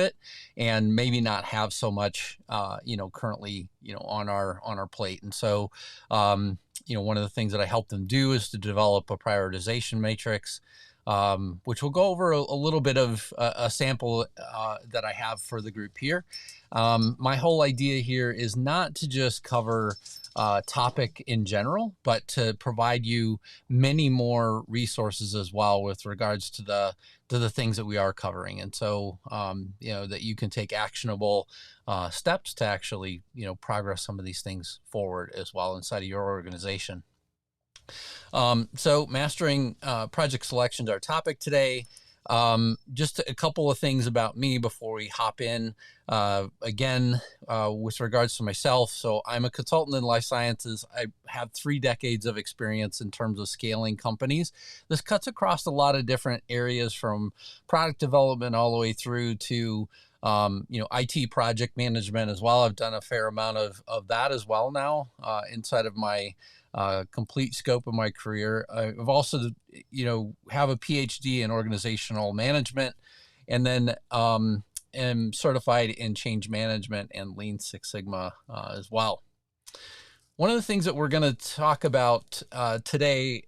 it, and maybe not have so much, currently, on our plate. And so, one of the things that I help them do is to develop a prioritization matrix, which we'll go over a little bit of a sample that I have for the group here. My whole idea here is not to just cover topic in general, but to provide you many more resources as well with regards to the things that we are covering. And so, that you can take actionable steps to actually, progress some of these things forward as well inside of your organization. So mastering project selection is our topic today. Just a couple of things about me before we hop in. Again, with regards to myself, so I'm a consultant in life sciences. I have 3 decades of experience in terms of scaling companies. This cuts across a lot of different areas, from product development all the way through to IT project management as well. I've done a fair amount of that as well now inside of my complete scope of my career. I've also, have a PhD in organizational management, and then am certified in change management and Lean Six Sigma as well. One of the things that we're going to talk about today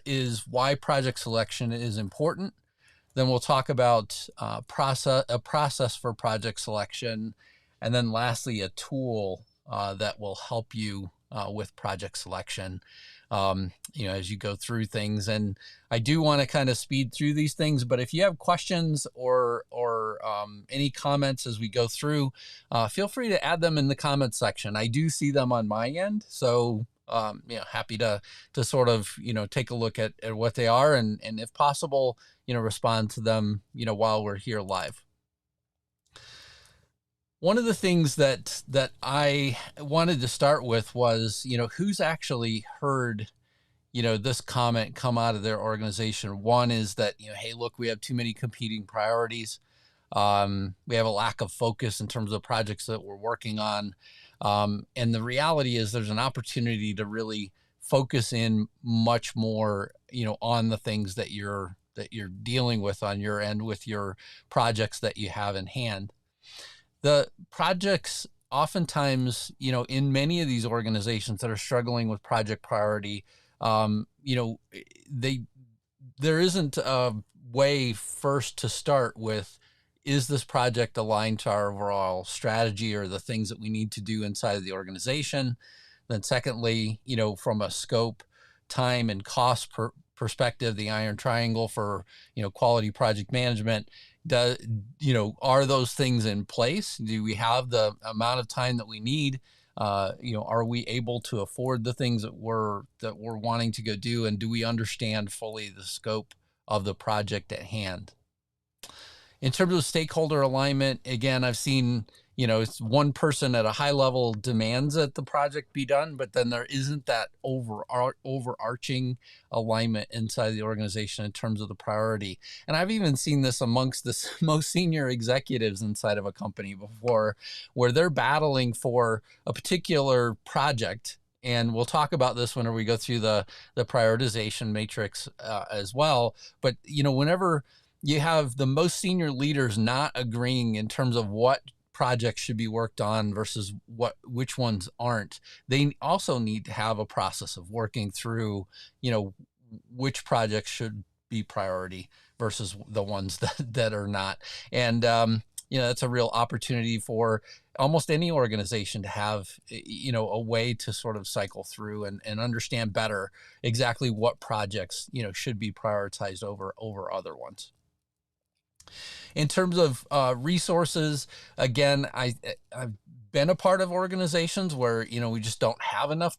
is why project selection is important. Then we'll talk about a process for project selection, and then lastly, a tool that will help you with project selection, as you go through things. And I do want to kind of speed through these things, but if you have questions or any comments as we go through, feel free to add them in the comments section. I do see them on my end, so happy to sort of take a look at what they are, and if possible, respond to them while we're here live. One of the things that I wanted to start with was, who's actually heard, this comment come out of their organization. One is that, hey, look, we have too many competing priorities. We have a lack of focus in terms of projects that we're working on. And the reality is there's an opportunity to really focus in much more, on the things that you're dealing with on your end with your projects that you have in hand. The projects oftentimes, in many of these organizations that are struggling with project priority, there isn't a way first to start with, is this project aligned to our overall strategy or the things that we need to do inside of the organization? Then secondly, from a scope, time, and cost perspective, the iron triangle for, quality project management, are those things in place? Do we have the amount of time that we need? Are we able to afford the things that we're wanting to go do? And do we understand fully the scope of the project at hand? In terms of stakeholder alignment, again, I've seen, it's one person at a high level demands that the project be done, but then there isn't that overarching alignment inside the organization in terms of the priority. And I've even seen this amongst the most senior executives inside of a company before, where they're battling for a particular project. And we'll talk about this whenever we go through the prioritization matrix as well. But, whenever you have the most senior leaders not agreeing in terms of what projects should be worked on versus which ones aren't, they also need to have a process of working through, which projects should be priority versus the ones that are not. And, that's a real opportunity for almost any organization to have, a way to sort of cycle through and understand better exactly what projects, should be prioritized over other ones. In terms of resources, again, I've been a part of organizations where, we just don't have enough,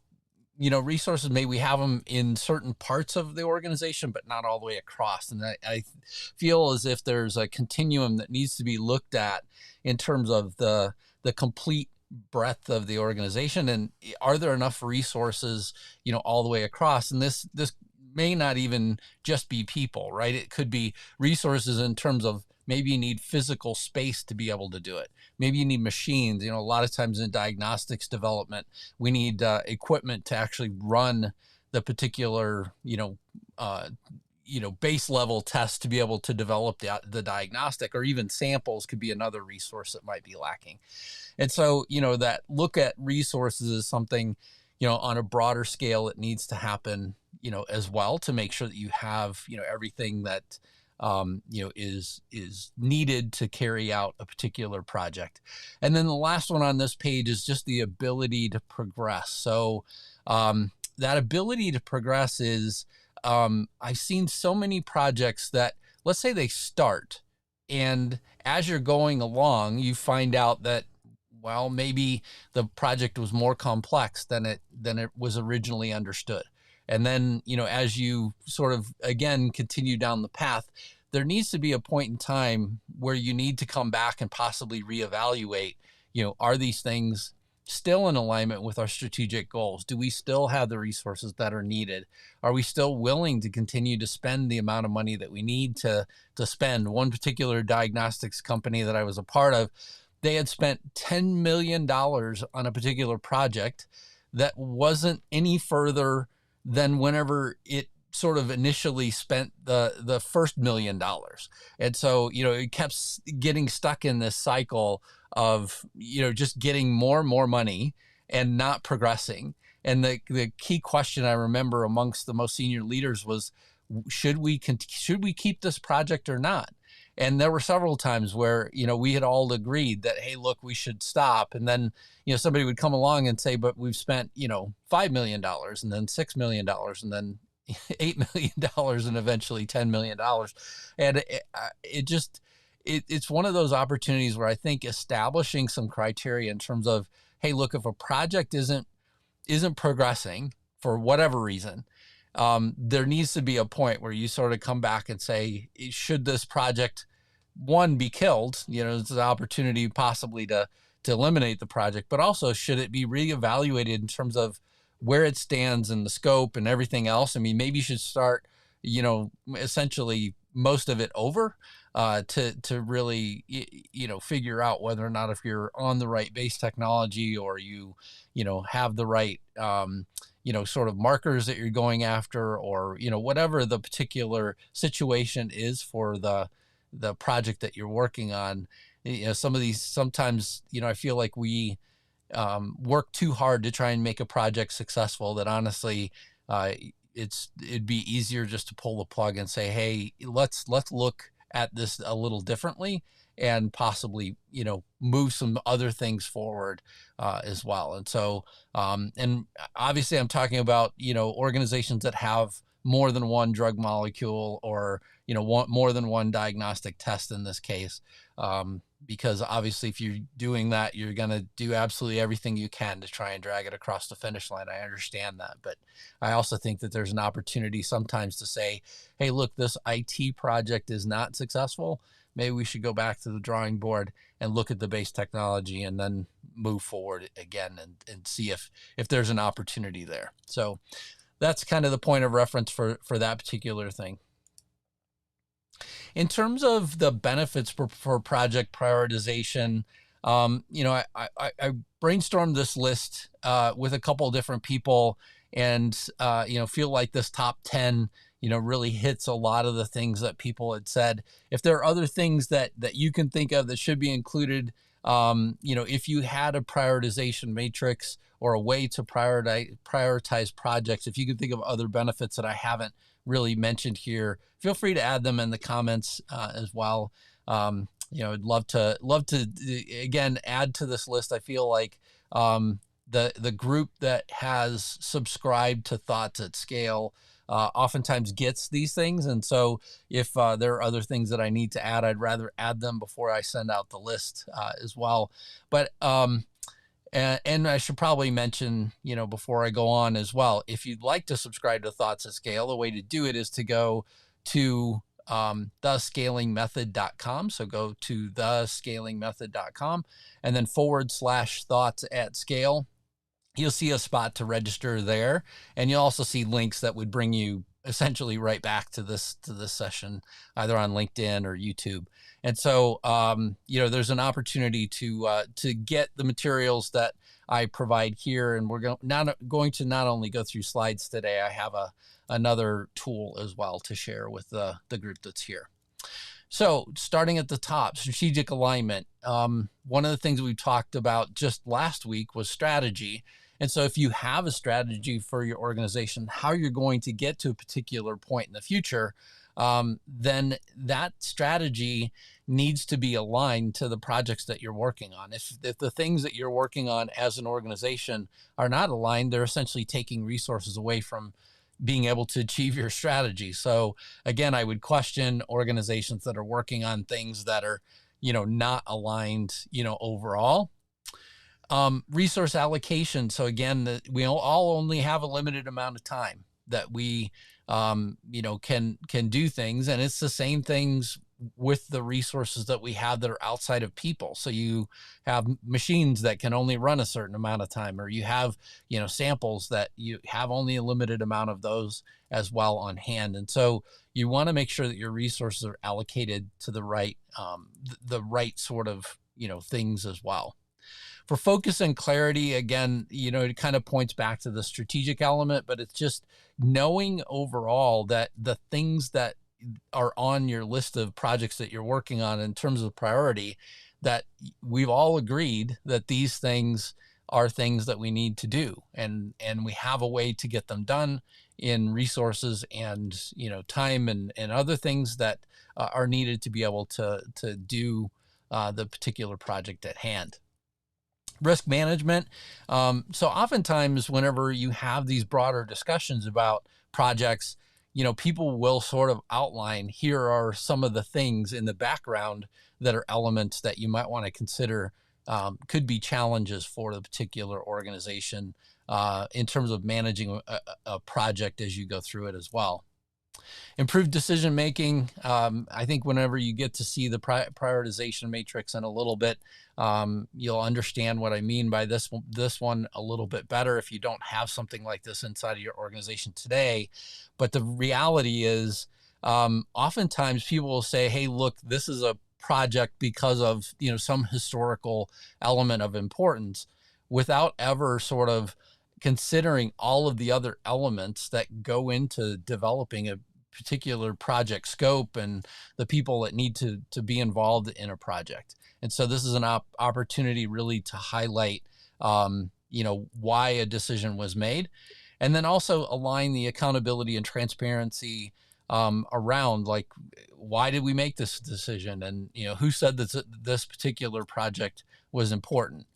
resources. Maybe we have them in certain parts of the organization, but not all the way across. And I feel as if there's a continuum that needs to be looked at in terms of the complete breadth of the organization. And are there enough resources, all the way across? And this may not even just be people, right? It could be resources in terms of maybe you need physical space to be able to do it. Maybe you need machines. A lot of times in diagnostics development, we need equipment to actually run the particular, base level tests to be able to develop the diagnostic, or even samples could be another resource that might be lacking. And so, that look at resources is something, on a broader scale, it needs to happen, as well, to make sure that you have, everything that, is needed to carry out a particular project. And then the last one on this page is just the ability to progress. So that ability to progress is, I've seen so many projects that, let's say they start, and as you're going along, you find out that, well, maybe the project was more complex than it was originally understood. And then, as you sort of, again, continue down the path, there needs to be a point in time where you need to come back and possibly reevaluate, are these things still in alignment with our strategic goals? Do we still have the resources that are needed? Are we still willing to continue to spend the amount of money that we need to spend? One particular diagnostics company that I was a part of, they had spent $10 million on a particular project that wasn't any further than whenever it sort of initially spent the first $1 million. And so, it kept getting stuck in this cycle of, just getting more and more money and not progressing. And the key question I remember amongst the most senior leaders was, should we keep this project or not? And there were several times where, we had all agreed that, hey, look, we should stop. And then, somebody would come along and say, but we've spent, $5 million, and then $6 million, and then $8 million, and eventually $10 million. And it's one of those opportunities where I think establishing some criteria in terms of, hey, look, if a project isn't progressing for whatever reason, there needs to be a point where you sort of come back and say, should this project, one, be killed? It's an opportunity possibly to eliminate the project, but also, should it be reevaluated in terms of where it stands and the scope and everything else? I mean, maybe you should start, essentially most of it over, to really, figure out whether or not, if you're on the right base technology, or you have the right, sort of markers that you're going after, or, whatever the particular situation is for the project that you're working on. Some of these, sometimes, I feel like we work too hard to try and make a project successful, that honestly, it'd be easier just to pull the plug and say, hey, let's look at this a little differently, and possibly, move some other things forward as well. And so, and obviously I'm talking about, organizations that have more than one drug molecule, or, more than one diagnostic test in this case. Because obviously, if you're doing that, you're going to do absolutely everything you can to try and drag it across the finish line. I understand that. But I also think that there's an opportunity sometimes to say, hey, look, this IT project is not successful. Maybe we should go back to the drawing board and look at the base technology, and then move forward again, and see if there's an opportunity there. So that's kind of the point of reference for that particular thing. In terms of the benefits for project prioritization, I brainstormed this list with a couple of different people, and feel like this top 10 really hits a lot of the things that people had said. If there are other things that you can think of that should be included, if you had a prioritization matrix, or a way to prioritize projects, if you can think of other benefits that I haven't really mentioned here, feel free to add them in the comments as well. I'd love to again add to this list. I feel like the group that has subscribed to Thoughts at Scale oftentimes gets these things, and so if there are other things that I need to add, I'd rather add them before I send out the list as well. But and I should probably mention, before I go on as well, if you'd like to subscribe to Thoughts at Scale, the way to do it is to go to thescalingmethod.com. So go to thescalingmethod.com, and then /thoughts at scale. You'll see a spot to register there, and you'll also see links that would bring you essentially right back to this session, either on LinkedIn or YouTube. And so, there's an opportunity to get the materials that I provide here, and we're going to not only go through slides today. I have another tool as well to share with the group that's here. So starting at the top, strategic alignment. One of the things we talked about just last week was strategy. And so if you have a strategy for your organization, how you're going to get to a particular point in the future, then that strategy needs to be aligned to the projects that you're working on. If the things that you're working on as an organization are not aligned, they're essentially taking resources away from being able to achieve your strategy. So again, I would question organizations that are working on things that are, not aligned, overall. Resource allocation. So again, we all only have a limited amount of time that we, can do things, and it's the same things with the resources that we have that are outside of people. So you have machines that can only run a certain amount of time, or you have, samples that you have only a limited amount of those as well on hand. And so you want to make sure that your resources are allocated to the right sort of, things as well. For focus and clarity, again, it kind of points back to the strategic element, but it's just knowing overall that the things that are on your list of projects that you're working on in terms of priority, that we've all agreed that these things are things that we need to do, and we have a way to get them done in resources and time and other things that are needed to be able to do the particular project at hand. Risk management. So oftentimes whenever you have these broader discussions about projects, people will sort of outline, here are some of the things in the background that are elements that you might want to consider could be challenges for the particular organization in terms of managing a project as you go through it as well. Improved decision making. I think whenever you get to see the prioritization matrix in a little bit, you'll understand what I mean by this one a little bit better if you don't have something like this inside of your organization today. But the reality is, oftentimes people will say, hey, look, this is a project because of some historical element of importance, without ever sort of considering all of the other elements that go into developing a particular project scope and the people that need to be involved in a project. And so this is an opportunity really to highlight, why a decision was made, and then also align the accountability and transparency around, like, why did we make this decision, and who said that this particular project was important.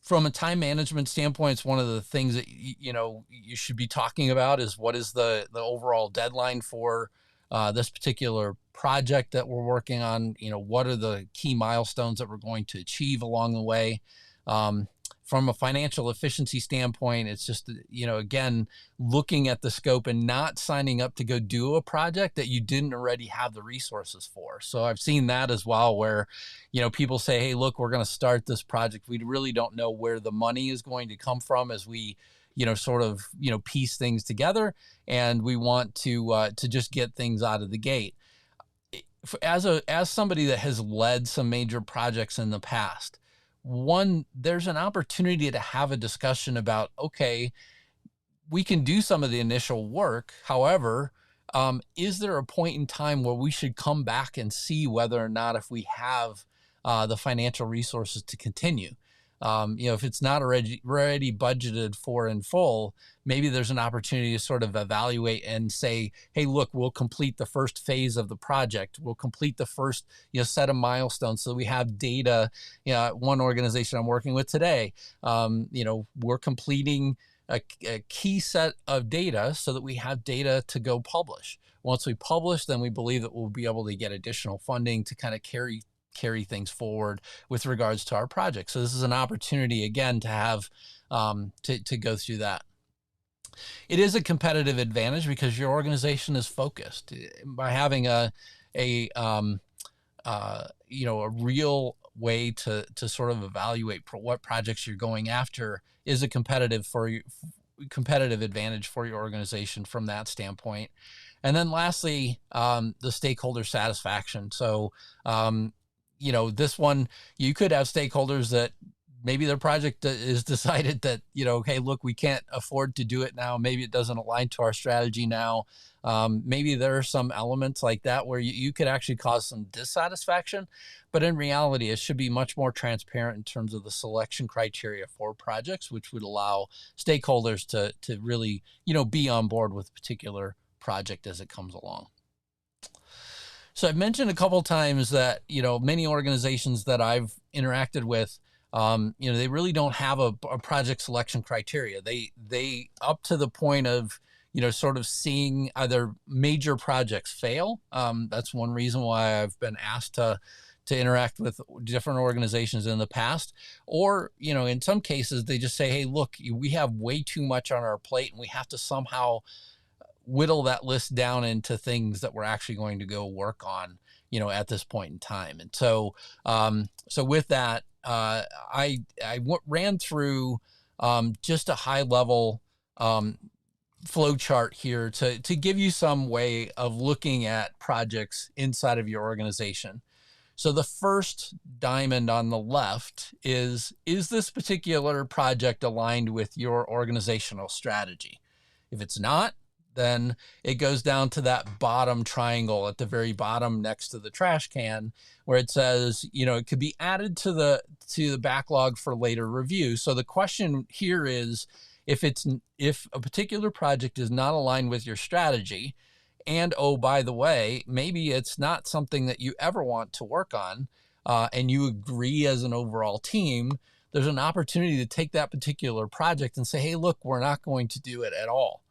From a time management standpoint, it's one of the things that you should be talking about is what is the overall deadline for this particular project that we're working on. What are the key milestones that we're going to achieve along the way. From a financial efficiency standpoint, it's just, again, looking at the scope and not signing up to go do a project that you didn't already have the resources for. So I've seen that as well, where, people say, hey, look, we're going to start this project. We really don't know where the money is going to come from as we, sort of, piece things together. And we want to just get things out of the gate. As somebody that has led some major projects in the past, there's an opportunity to have a discussion about, okay, we can do some of the initial work. However, is there a point in time where we should come back and see whether or not if we have the financial resources to continue? If it's not already budgeted for in full, maybe there's an opportunity to sort of evaluate and say, hey, look, we'll complete the first phase of the project. We'll complete the first, set of milestones so we have data. One organization I'm working with today, we're completing a key set of data so that we have data to go publish. Once we publish, then we believe that we'll be able to get additional funding to kind of carry things forward with regards to our project. So this is an opportunity, again, to have to go through that. It is a competitive advantage because your organization is focused. By having a real way to sort of evaluate what projects you're going after is a competitive competitive advantage for your organization from that standpoint. And then lastly, the stakeholder satisfaction. So, this one, you could have stakeholders that maybe their project is decided that, hey, look, we can't afford to do it now. Maybe it doesn't align to our strategy now. Maybe there are some elements like that where you could actually cause some dissatisfaction, but in reality, it should be much more transparent in terms of the selection criteria for projects, which would allow stakeholders to really, be on board with a particular project as it comes along. So I've mentioned a couple times that, many organizations that I've interacted with, they really don't have a project selection criteria. They up to the point of, sort of seeing either major projects fail. That's one reason why I've been asked to interact with different organizations in the past, or, in some cases they just say, hey, look, we have way too much on our plate and we have to somehow whittle that list down into things that we're actually going to go work on, at this point in time. And so, with that, I ran through just a high level flow chart here to give you some way of looking at projects inside of your organization. So the first diamond on the left is this particular project aligned with your organizational strategy? If it's not, then it goes down to that bottom triangle at the very bottom next to the trash can, where it says, it could be added to the backlog for later review. So the question here is, if a particular project is not aligned with your strategy, and oh, by the way, maybe it's not something that you ever want to work on, and you agree as an overall team, there's an opportunity to take that particular project and say, hey, look, we're not going to do it at all.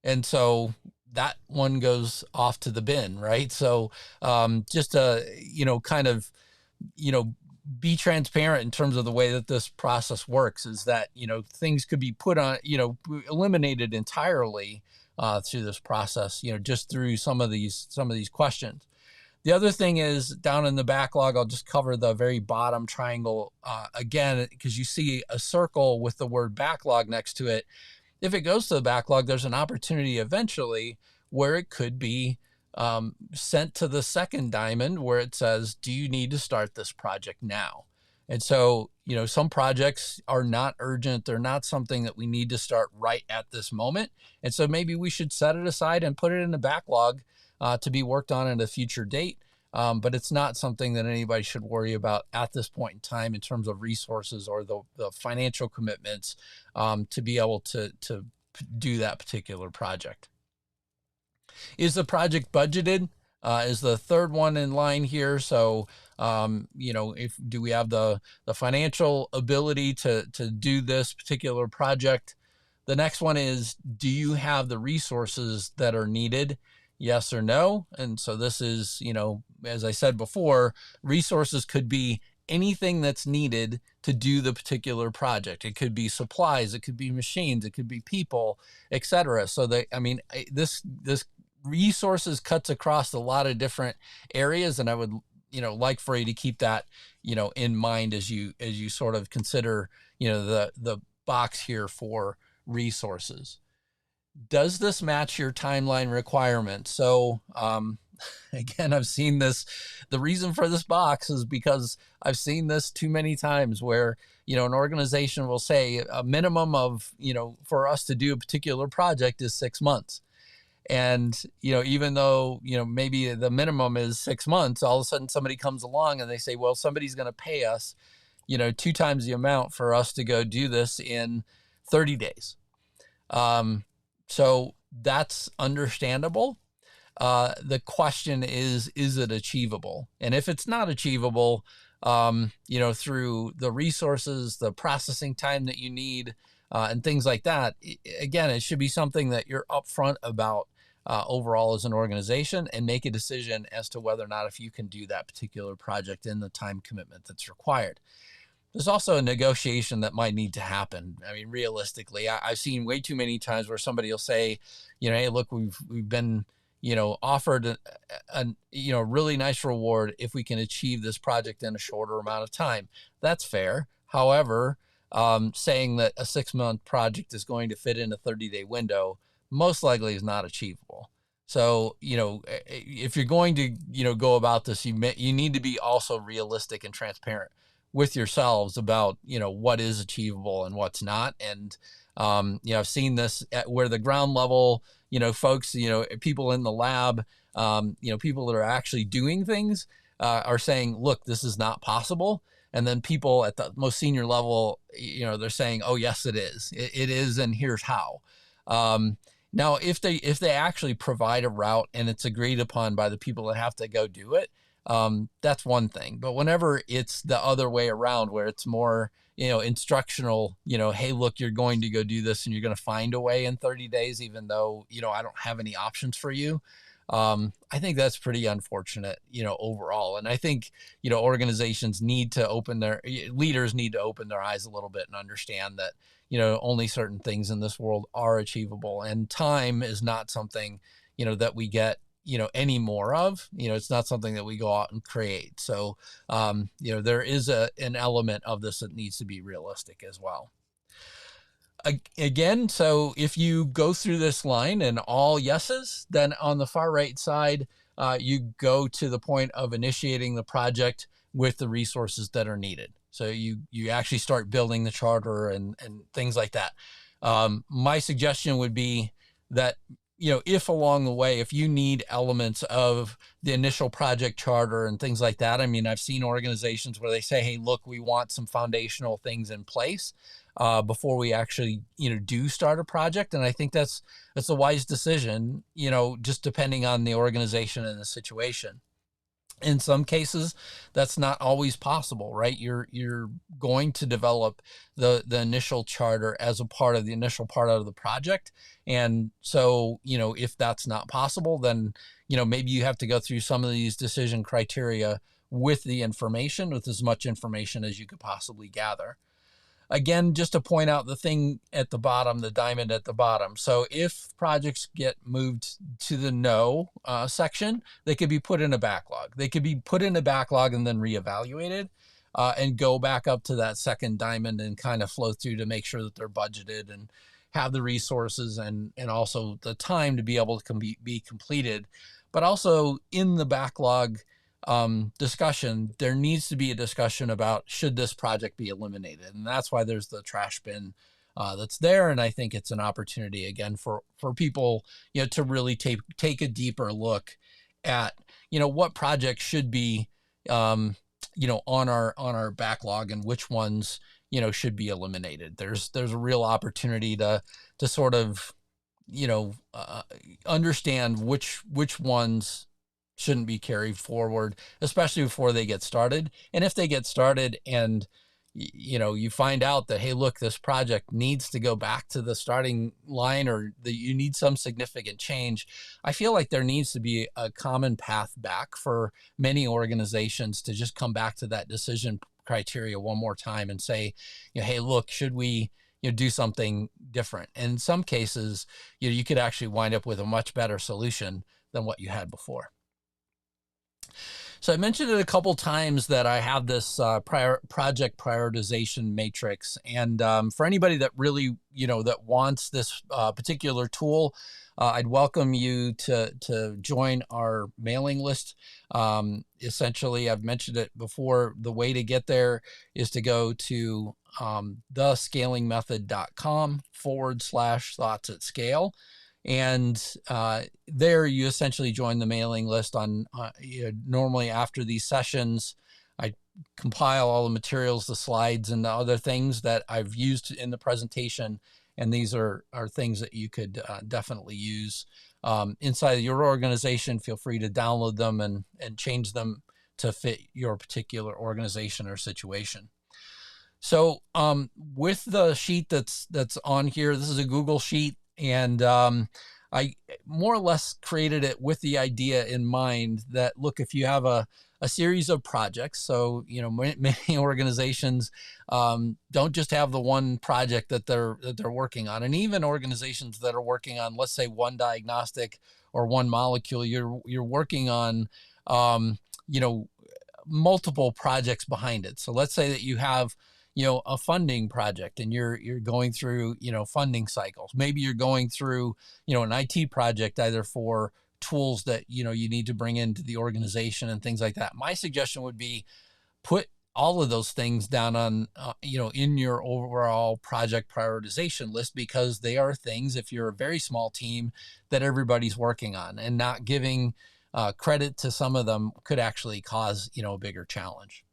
And so that one goes off to the bin, right? So just to, kind of, be transparent in terms of the way that this process works is that, things could be put on, eliminated entirely through this process, just through some of these questions. The other thing is down in the backlog, I'll just cover the very bottom triangle again, because you see a circle with the word backlog next to it. If it goes to the backlog, there's an opportunity eventually where it could be sent to the second diamond where it says, do you need to start this project now? And so, some projects are not urgent. They're not something that we need to start right at this moment. And so maybe we should set it aside and put it in the backlog to be worked on at a future date. But it's not something that anybody should worry about at this point in time in terms of resources or the financial commitments to be able to do that particular project. Is the project budgeted? Is the third one in line here. So, do we have the financial ability to do this particular project? The next one is, do you have the resources that are needed? Yes or no? And so this is, as I said before, resources could be anything that's needed to do the particular project. It could be supplies, it could be machines, it could be people, etc. So this resources cuts across a lot of different areas, and I would, like for you to keep that, in mind as you sort of consider, the box here for resources. Does this match your timeline requirements? So, again, I've seen this. The reason for this box is because I've seen this too many times where, an organization will say a minimum of, for us to do a particular project is 6 months. And, even though, maybe the minimum is 6 months, all of a sudden somebody comes along and they say, well, somebody's going to pay us, 2 times the amount for us to go do this in 30 days. So that's understandable. The question is it achievable? And if it's not achievable, through the resources, the processing time that you need, and things like that, again, it should be something that you're upfront about overall as an organization, and make a decision as to whether or not if you can do that particular project in the time commitment that's required. There's also a negotiation that might need to happen. I mean, realistically, I've seen way too many times where somebody will say, hey, look, we've been, offered a really nice reward if we can achieve this project in a shorter amount of time. That's fair. However, saying that a 6-month project is going to fit in a 30-day window most likely is not achievable. So, if you're going to, go about this, you need to be also realistic and transparent with yourselves about, what is achievable and what's not. And, I've seen this at where the ground level, folks, people in the lab, people that are actually doing things are saying, look, this is not possible. And then people at the most senior level, they're saying, oh, yes, it is. It is. And here's how. Now, if they actually provide a route and it's agreed upon by the people that have to go do it, that's one thing. But whenever it's the other way around, where it's more, instructional, hey, look, you're going to go do this and you're going to find a way in 30 days, even though, I don't have any options for you. I think that's pretty unfortunate, overall. And I think, organizations need to leaders need to open their eyes a little bit and understand that, only certain things in this world are achievable, and time is not something, that we get, any more of. It's not something that we go out and create. So, there is an element of this that needs to be realistic as well. Again, so if you go through this line and all yeses, then on the far right side, you go to the point of initiating the project with the resources that are needed. So you actually start building the charter and things like that. My suggestion would be that, if along the way, if you need elements of the initial project charter and things like that, I mean, I've seen organizations where they say, hey, look, we want some foundational things in place before we actually, do start a project. And I think that's a wise decision, just depending on the organization and the situation. In some cases, that's not always possible, right? You're going to develop the initial charter as a part of the initial part of the project. And so, if that's not possible, then, maybe you have to go through some of these decision criteria with the information, with as much information as you could possibly gather. Again, just to point out the thing at the bottom, the diamond at the bottom. So if projects get moved to the no section, they could be put in a backlog. They could be put in a backlog and then reevaluated and go back up to that second diamond and kind of flow through to make sure that they're budgeted and have the resources and also the time to be able to be completed. But also in the backlog discussion, there needs to be a discussion about should this project be eliminated, and that's why there's the trash bin that's there. And I think it's an opportunity again for people, to really take a deeper look at what projects should be on our backlog and which ones should be eliminated. There's a real opportunity to sort of understand which ones shouldn't be carried forward, especially before they get started. And if they get started and, you find out that, hey, look, this project needs to go back to the starting line, or that you need some significant change, I feel like there needs to be a common path back for many organizations to just come back to that decision criteria one more time and say, hey, look, should we do something different? And in some cases, you could actually wind up with a much better solution than what you had before. So I mentioned it a couple times that I have this project prioritization matrix. And for anybody that really, that wants this particular tool, I'd welcome you to join our mailing list. Essentially, I've mentioned it before. The way to get there is to go to thescalingmethod.com/thoughts at scale. And there you essentially join the mailing list on normally after these sessions. I compile all the materials, the slides, and the other things that I've used in the presentation. And these are things that you could definitely use inside of your organization. Feel free to download them and change them to fit your particular organization or situation. So with the sheet that's on here, this is a Google sheet. And I more or less created it with the idea in mind that, look, if you have a series of projects, so, many organizations don't just have the one project that they're working on. And even organizations that are working on, let's say, one diagnostic or one molecule, you're working on, multiple projects behind it. So let's say that you have a funding project and you're going through, funding cycles. Maybe you're going through, an IT project, either for tools that, you need to bring into the organization and things like that. My suggestion would be put all of those things down on, in your overall project prioritization list, because they are things, if you're a very small team, that everybody's working on, and not giving credit to some of them could actually cause, a bigger challenge.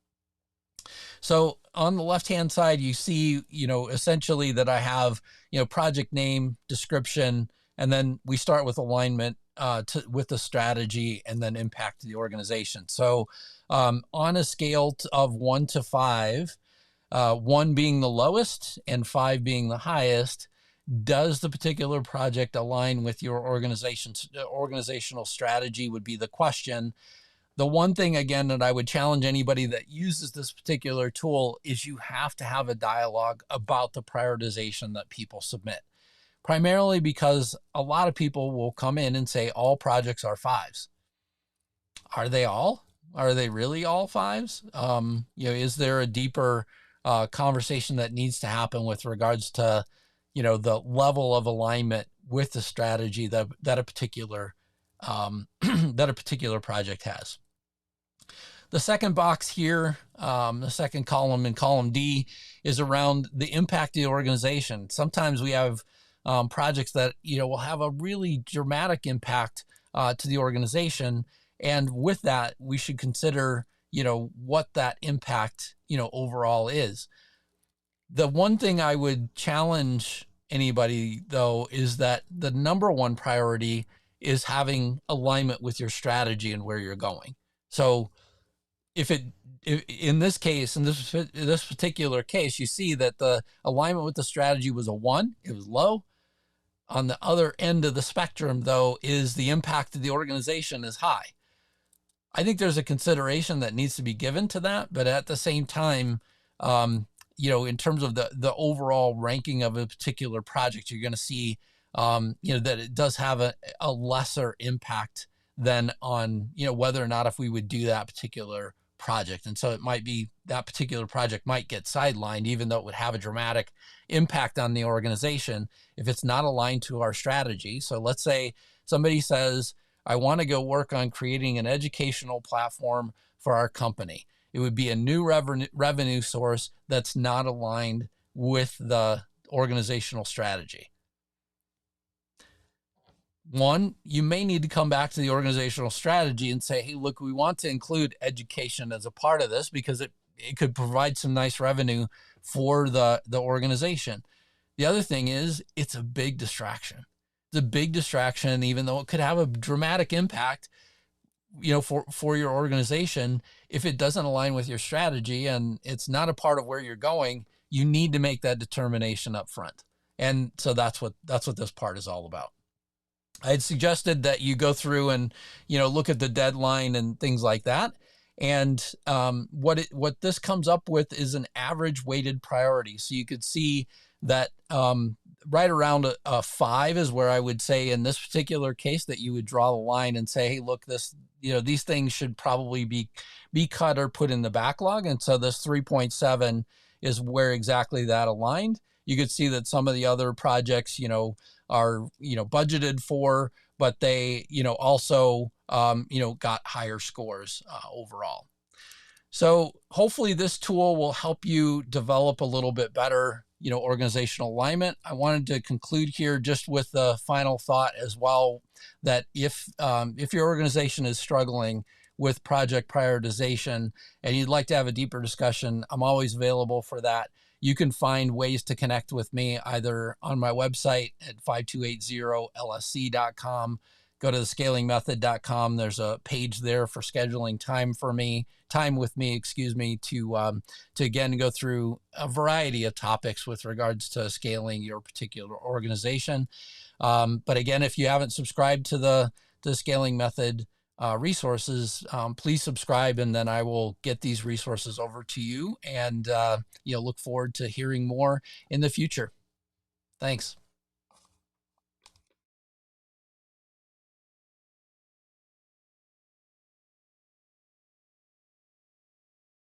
So on the left-hand side, you see, essentially that I have, project name, description, and then we start with alignment with the strategy, and then impact to the organization. So on a scale of 1 to 5, 1 being the lowest and 5 being the highest, does the particular project align with your organizational strategy, would be the question. The one thing, again, that I would challenge anybody that uses this particular tool is you have to have a dialogue about the prioritization that people submit. Primarily because a lot of people will come in and say all projects are 5s. Are they all? Are they really all 5s? Is there a deeper conversation that needs to happen with regards to, the level of alignment with the strategy that a particular that a particular project has? The second box here, the second column in column D, is around the impact of the organization. Sometimes we have projects that, will have a really dramatic impact to the organization. And with that, we should consider, what that impact, overall is. The one thing I would challenge anybody, though, is that the number one priority is having alignment with your strategy and where you're going. So if in this case, in this particular case, you see that the alignment with the strategy was a 1, it was low. On the other end of the spectrum, though, is the impact of the organization is high. I think there's a consideration that needs to be given to that, but at the same time, in terms of the overall ranking of a particular project, you're going to see, that it does have a lesser impact than on, whether or not if we would do that particular project. And so it might be that particular project might get sidelined, even though it would have a dramatic impact on the organization if it's not aligned to our strategy. So let's say somebody says, I want to go work on creating an educational platform for our company. It would be a new revenue source that's not aligned with the organizational strategy. 1, you may need to come back to the organizational strategy and say, hey, look, we want to include education as a part of this because it could provide some nice revenue for the organization. The other thing is it's a big distraction. It's a big distraction, even though it could have a dramatic impact, for your organization. If it doesn't align with your strategy and it's not a part of where you're going, you need to make that determination up front. And so that's what this part is all about. I had suggested that you go through and, look at the deadline and things like that. And what this comes up with is an average weighted priority. So you could see that right around a 5 is where I would say in this particular case that you would draw the line and say, hey, look, these things should probably be cut or put in the backlog. And so this 3.7 is where exactly that aligned. You could see that some of the other projects, are, budgeted for, but they, also, got higher scores overall. So hopefully this tool will help you develop a little bit better, organizational alignment. I wanted to conclude here just with the final thought as well, that if your organization is struggling with project prioritization and you'd like to have a deeper discussion, I'm always available for that. You can find ways to connect with me either on my website at 5280lsc.com. Go to the ScalingMethod.com. There's a page there for scheduling time with me, to again go through a variety of topics with regards to scaling your particular organization. But again, if you haven't subscribed to the Scaling Method resources, please subscribe, and then I will get these resources over to you, and look forward to hearing more in the future. Thanks.